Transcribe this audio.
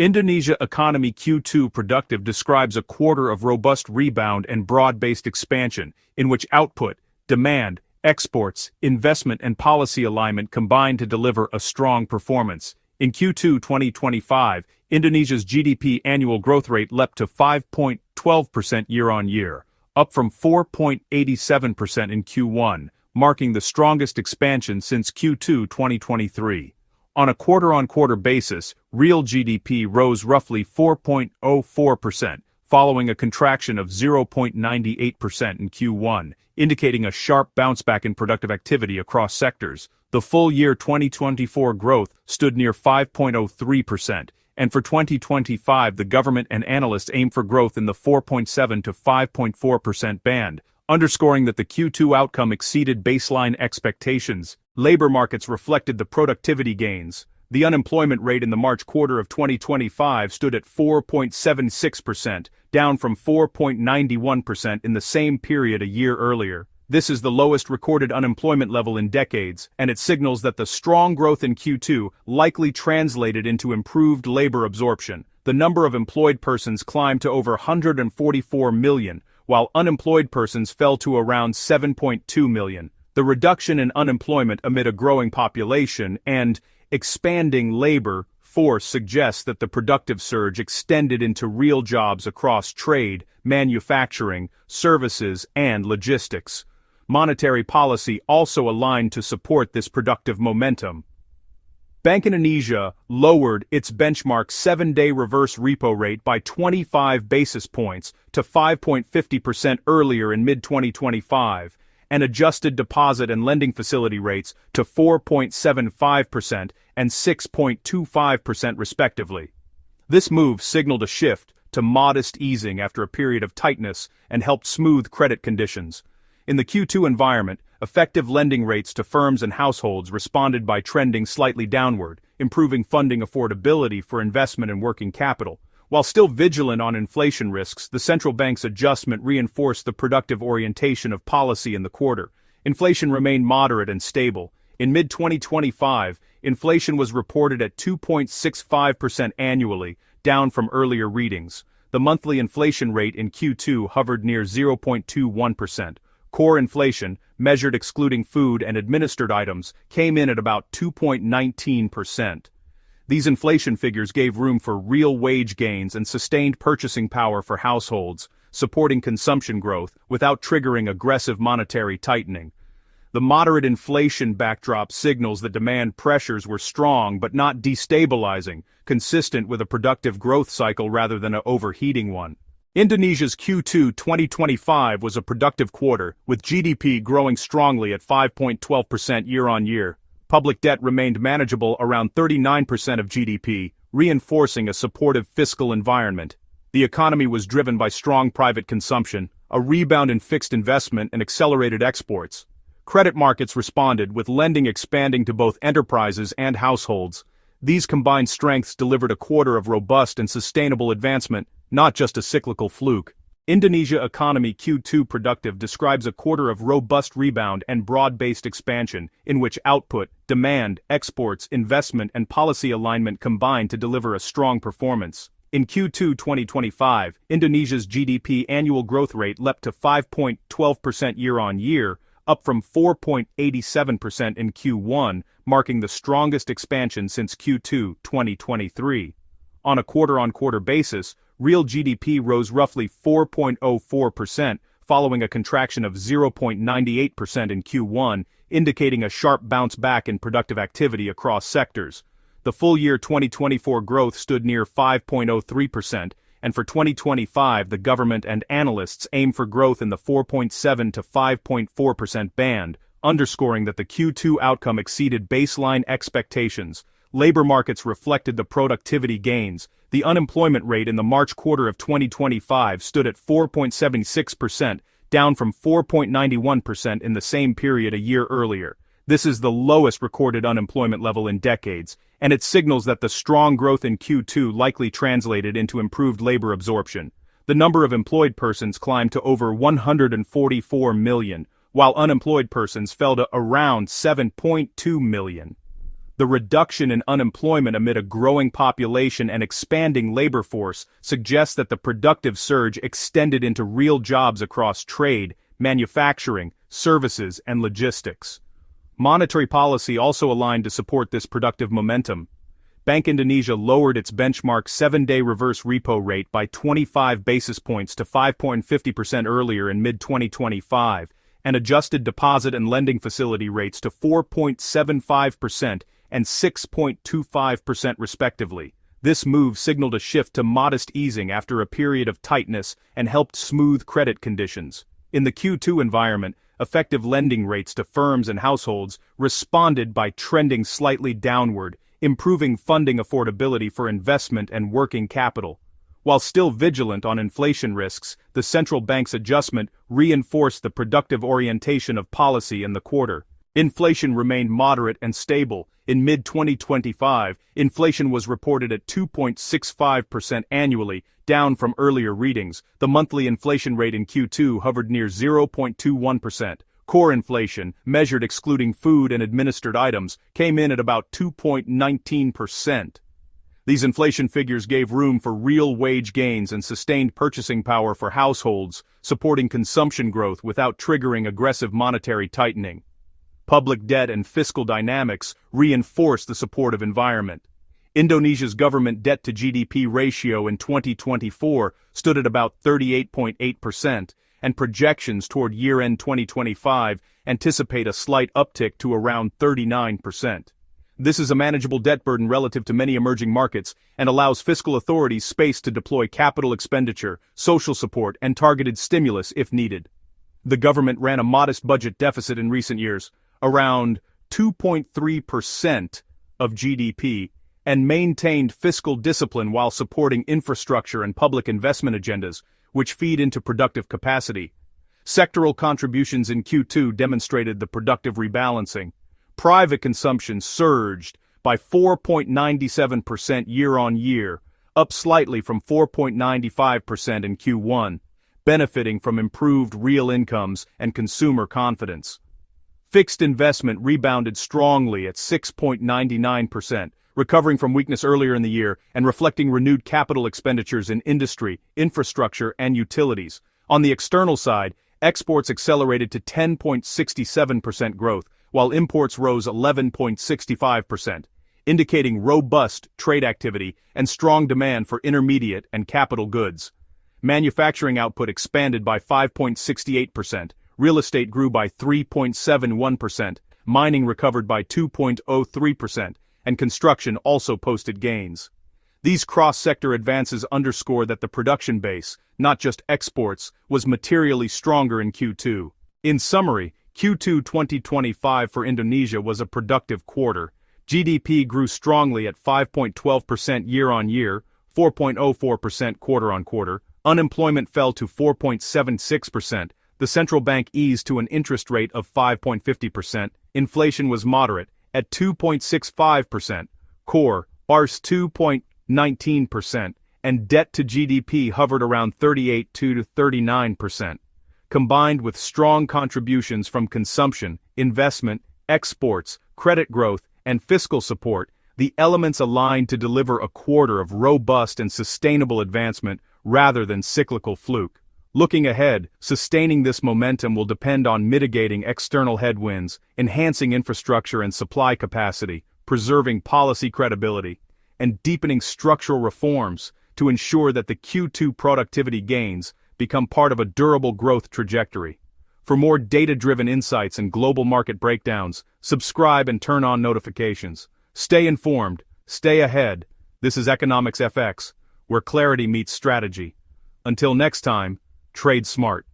Indonesia Economy Q2 Productive describes a quarter of robust rebound and broad-based expansion, in which output, demand, exports, investment and policy alignment combined to deliver a strong performance. In Q2 2025, Indonesia's GDP annual growth rate leapt to 5.12% year-on-year, up from 4.87% in Q1, marking the strongest expansion since Q2 2023. On a quarter-on-quarter basis, real GDP rose roughly 4.04%, following a contraction of 0.98% in Q1, indicating a sharp bounce-back in productive activity across sectors. The full-year 2024 growth stood near 5.03%, and for 2025 the government and analysts aim for growth in the 4.7 to 5.4% band, underscoring that the Q2 outcome exceeded baseline expectations. Labor markets reflected the productivity gains. The unemployment rate in the March quarter of 2025 stood at 4.76%, down from 4.91% in the same period a year earlier. This is the lowest recorded unemployment level in decades, and it signals that the strong growth in Q2 likely translated into improved labor absorption. The number of employed persons climbed to over 144 million, while unemployed persons fell to around 7.2 million. The reduction in unemployment amid a growing population and expanding labor force suggests that the productive surge extended into real jobs across trade, manufacturing, services, and logistics. Monetary policy also aligned to support this productive momentum. Bank Indonesia lowered its benchmark 7-day reverse repo rate by 25 basis points to 5.50% earlier in mid-2025, and adjusted deposit and lending facility rates to 4.75% and 6.25% respectively. This move signaled a shift to modest easing after a period of tightness and helped smooth credit conditions. In the Q2 environment, effective lending rates to firms and households responded by trending slightly downward, improving funding affordability for investment and working capital. While still vigilant on inflation risks, the central bank's adjustment reinforced the productive orientation of policy in the quarter. Inflation remained moderate and stable. In mid-2025, inflation was reported at 2.65% annually, down from earlier readings. The monthly inflation rate in Q2 hovered near 0.21%. Core inflation, measured excluding food and administered items, came in at about 2.19%. These inflation figures gave room for real wage gains and sustained purchasing power for households, supporting consumption growth without triggering aggressive monetary tightening. The moderate inflation backdrop signals that demand pressures were strong but not destabilizing, consistent with a productive growth cycle rather than an overheating one. Indonesia's Q2 2025 was a productive quarter, with GDP growing strongly at 5.12% year-on-year. Public debt remained manageable around 39% of GDP, reinforcing a supportive fiscal environment. The economy was driven by strong private consumption, a rebound in fixed investment and accelerated exports. Credit markets responded, with lending expanding to both enterprises and households. These combined strengths delivered a quarter of robust and sustainable advancement, not just a cyclical fluke. Indonesia Economy Q2 Productive describes a quarter of robust rebound and broad-based expansion, in which output, demand, exports, investment and policy alignment combined to deliver a strong performance. In Q2 2025, Indonesia's GDP annual growth rate leapt to 5.12% year-on-year, up from 4.87% in Q1, marking the strongest expansion since Q2 2023. On a quarter-on-quarter basis, real GDP rose roughly 4.04%, following a contraction of 0.98% in Q1, indicating a sharp bounce back in productive activity across sectors. The full-year 2024 growth stood near 5.03%, and for 2025 the government and analysts aim for growth in the 4.7 to 5.4% band, underscoring that the Q2 outcome exceeded baseline expectations. Labor markets reflected the productivity gains. The unemployment rate in the March quarter of 2025 stood at 4.76%, down from 4.91% in the same period a year earlier. This is the lowest recorded unemployment level in decades, and it signals that the strong growth in Q2 likely translated into improved labor absorption. The number of employed persons climbed to over 144 million, while unemployed persons fell to around 7.2 million. The reduction in unemployment amid a growing population and expanding labor force suggests that the productive surge extended into real jobs across trade, manufacturing, services, and logistics. Monetary policy also aligned to support this productive momentum. Bank Indonesia lowered its benchmark 7-day reverse repo rate by 25 basis points to 5.50% earlier in mid-2025, and adjusted deposit and lending facility rates to 4.75% and 6.25% respectively. This move signaled a shift to modest easing after a period of tightness and helped smooth credit conditions. In the Q2 environment, effective lending rates to firms and households responded by trending slightly downward, improving funding affordability for investment and working capital. While still vigilant on inflation risks, the central bank's adjustment reinforced the productive orientation of policy in the quarter. Inflation remained moderate and stable. In mid-2025, inflation was reported at 2.65% annually, down from earlier readings. The monthly inflation rate in Q2 hovered near 0.21%. Core inflation, measured excluding food and administered items, came in at about 2.19%. These inflation figures gave room for real wage gains and sustained purchasing power for households, supporting consumption growth without triggering aggressive monetary tightening. Public debt and fiscal dynamics reinforce the supportive environment. Indonesia's government debt-to-GDP ratio in 2024 stood at about 38.8%, and projections toward year-end 2025 anticipate a slight uptick to around 39%. This is a manageable debt burden relative to many emerging markets and allows fiscal authorities space to deploy capital expenditure, social support, and targeted stimulus if needed. The government ran a modest budget deficit in recent years, around 2.3% of GDP, and maintained fiscal discipline while supporting infrastructure and public investment agendas, which feed into productive capacity. Sectoral contributions in Q2 demonstrated the productive rebalancing. Private consumption surged by 4.97% year-on-year, up slightly from 4.95% in Q1, benefiting from improved real incomes and consumer confidence. Fixed investment rebounded strongly at 6.99%, recovering from weakness earlier in the year and reflecting renewed capital expenditures in industry, infrastructure, and utilities. On the external side, exports accelerated to 10.67% growth, while imports rose 11.65%, indicating robust trade activity and strong demand for intermediate and capital goods. Manufacturing output expanded by 5.68%, real estate grew by 3.71%, mining recovered by 2.03%, and construction also posted gains. These cross-sector advances underscore that the production base, not just exports, was materially stronger in Q2. In summary, Q2 2025 for Indonesia was a productive quarter. GDP grew strongly at 5.12% year-on-year, 4.04% quarter-on-quarter. Unemployment fell to 4.76%. The central bank eased to an interest rate of 5.50%. Inflation was moderate at 2.65%. Core, bars 2.19%, and debt to GDP hovered around 38 to 39%. Combined with strong contributions from consumption, investment, exports, credit growth, and fiscal support, the elements aligned to deliver a quarter of robust and sustainable advancement rather than cyclical fluke. Looking ahead, sustaining this momentum will depend on mitigating external headwinds, enhancing infrastructure and supply capacity, preserving policy credibility, and deepening structural reforms to ensure that the Q2 productivity gains become part of a durable growth trajectory. For more data-driven insights and global market breakdowns, subscribe and turn on notifications. Stay informed, stay ahead. This is Economics FX, where clarity meets strategy. Until next time, trade smart.